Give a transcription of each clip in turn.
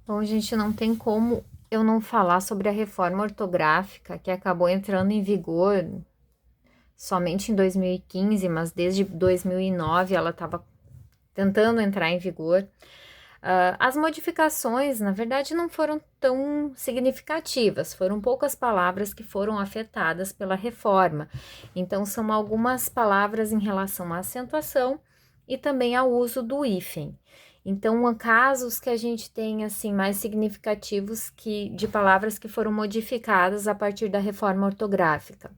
Bom, gente, não tem como eu não falar sobre a reforma ortográfica que acabou entrando em vigor somente em 2015, mas desde 2009 ela estava tentando entrar em vigor. As modificações, na verdade, não foram tão significativas, foram poucas palavras que foram afetadas pela reforma. Então, são algumas palavras em relação à acentuação e também ao uso do hífen. Então, há casos que a gente tem assim mais significativos que de palavras que foram modificadas a partir da reforma ortográfica.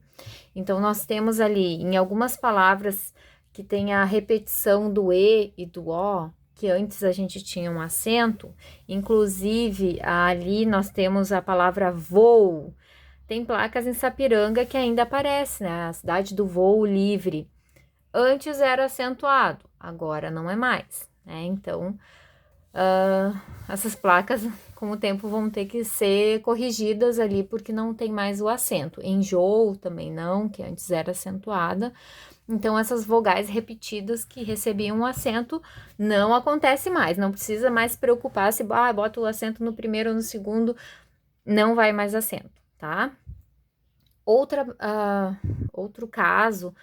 Então, nós temos ali em algumas palavras que tem a repetição do e e do o, que antes a gente tinha um acento, inclusive ali nós temos a palavra voo. Tem placas em Sapiranga que ainda aparece, né? A cidade do voo livre. Antes era acentuado, agora não é mais, né? Então, essas placas, com o tempo, vão ter que ser corrigidas ali, porque não tem mais o acento. Enjoo também não, que antes era acentuada. Então, essas vogais repetidas que recebiam um acento não acontece mais. Não precisa mais se preocupar se bota o acento no primeiro ou no segundo, não vai mais acento, tá? Outro caso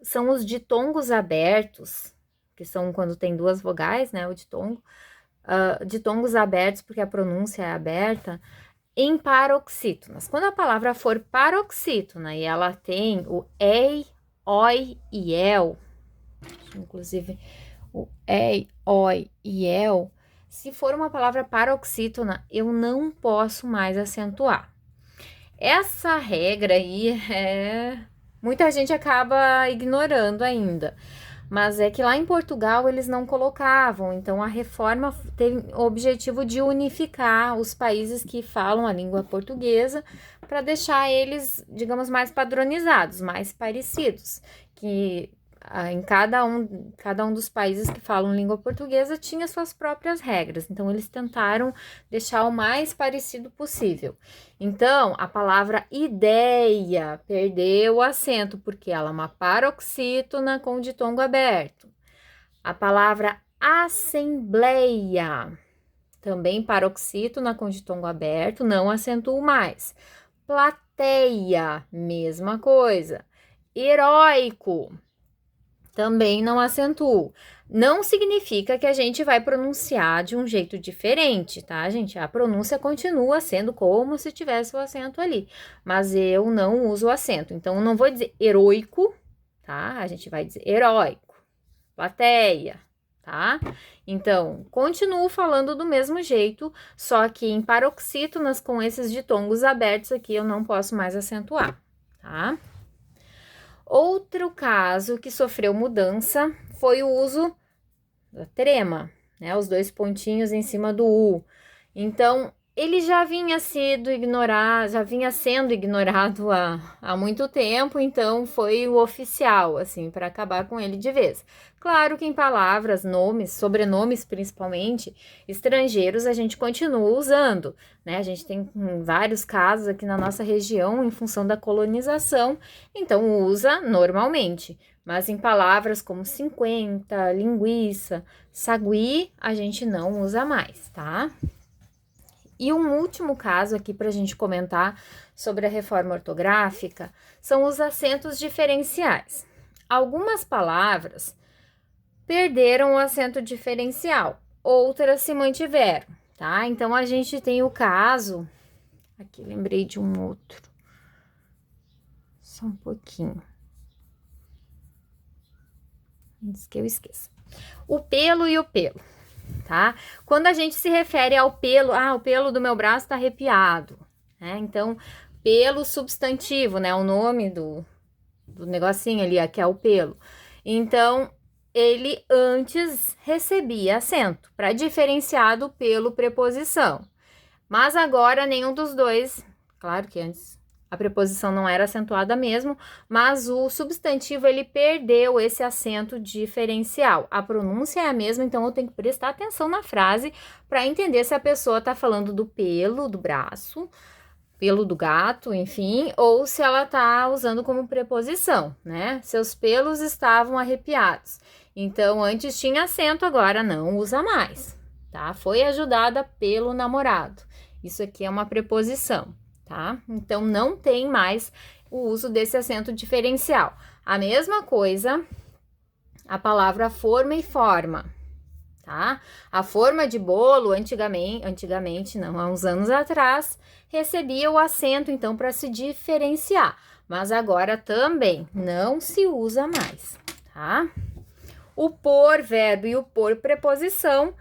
são os ditongos abertos, que são quando tem duas vogais, né? O ditongo. Ditongos abertos, porque a pronúncia é aberta, em paroxítonas. Quando a palavra for paroxítona e ela tem o ei, oi e el, inclusive o ei, oi e el, se for uma palavra paroxítona, eu não posso mais acentuar. Essa regra aí muita gente acaba ignorando ainda. Mas é que lá em Portugal eles não colocavam, então a reforma teve o objetivo de unificar os países que falam a língua portuguesa para deixar eles, digamos, mais padronizados, mais parecidos, que em cada um dos países que falam língua portuguesa tinha suas próprias regras, então eles tentaram deixar o mais parecido possível. Então, a palavra ideia perdeu o acento, porque ela é uma paroxítona com ditongo aberto. A palavra assembleia, também paroxítona com ditongo aberto, não acentuo mais. Plateia, mesma coisa. Heróico, também não acentuo. Não significa que a gente vai pronunciar de um jeito diferente, tá, gente? A pronúncia continua sendo como se tivesse o acento ali, mas eu não uso o acento. Então, eu não vou dizer heróico, tá? A gente vai dizer heróico, plateia, tá? Então, continuo falando do mesmo jeito, só que em paroxítonas com esses ditongos abertos aqui eu não posso mais acentuar, tá? Outro caso que sofreu mudança foi o uso da trema, né? Os dois pontinhos em cima do U. Então, ele já vinha sendo ignorado, já vinha sendo ignorado há muito tempo, então foi o oficial, assim, para acabar com ele de vez. Claro que em palavras, nomes, sobrenomes principalmente, estrangeiros, a gente continua usando, né? A gente tem vários casos aqui na nossa região em função da colonização, então usa normalmente. Mas em palavras como 50, linguiça, sagui, a gente não usa mais, tá? E um último caso aqui para a gente comentar sobre a reforma ortográfica são os acentos diferenciais. Algumas palavras perderam o acento diferencial, outras se mantiveram, tá? Então a gente tem o caso, aqui lembrei de um outro, só um pouquinho, antes que eu esqueça. O pelo e o pelo, tá? Quando a gente se refere ao pelo, o pelo do meu braço tá arrepiado, né? Então, pelo substantivo, né? O nome do negocinho ali, que é o pelo. Então, ele antes recebia acento para diferenciar do pelo preposição. Mas agora nenhum dos dois, claro que antes a preposição não era acentuada mesmo, mas o substantivo ele perdeu esse acento diferencial. A pronúncia é a mesma, então eu tenho que prestar atenção na frase para entender se a pessoa está falando do pelo do braço, pelo do gato, enfim, ou se ela está usando como preposição, né? Seus pelos estavam arrepiados. Então, antes tinha acento, agora não usa mais, tá? Foi ajudada pelo namorado. Isso aqui é uma preposição, tá? Então, não tem mais o uso desse acento diferencial. A mesma coisa, a palavra forma e forma, tá? A forma de bolo, antigamente não, há uns anos atrás, recebia o acento, então, para se diferenciar. Mas agora também não se usa mais, tá? O por verbo e o por preposição,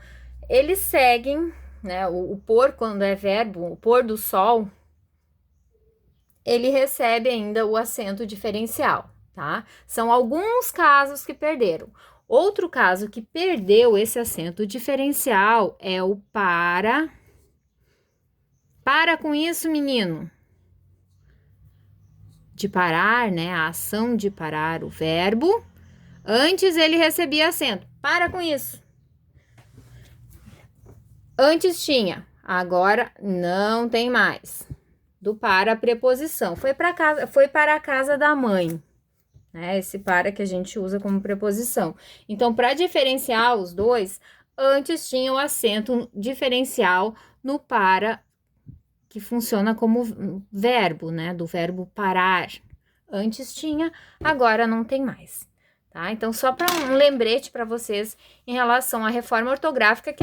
eles seguem, né? O por, quando é verbo, o pôr do sol, ele recebe ainda o acento diferencial, tá? São alguns casos que perderam. Outro caso que perdeu esse acento diferencial é o para. Para com isso, menino. De parar, né? A ação de parar, o verbo. Antes ele recebia acento. Para com isso. Antes tinha, agora não tem mais. Do para a preposição. Foi para a casa da mãe. Né? Esse para que a gente usa como preposição. Então, para diferenciar os dois, antes tinha o acento diferencial no para, que funciona como verbo, né? Do verbo parar. Antes tinha, agora não tem mais. Tá? Então, só para um lembrete para vocês em relação à reforma ortográfica,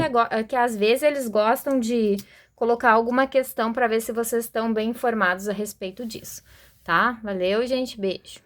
que às vezes eles gostam de colocar alguma questão para ver se vocês estão bem informados a respeito disso, tá? Valeu, gente, beijo.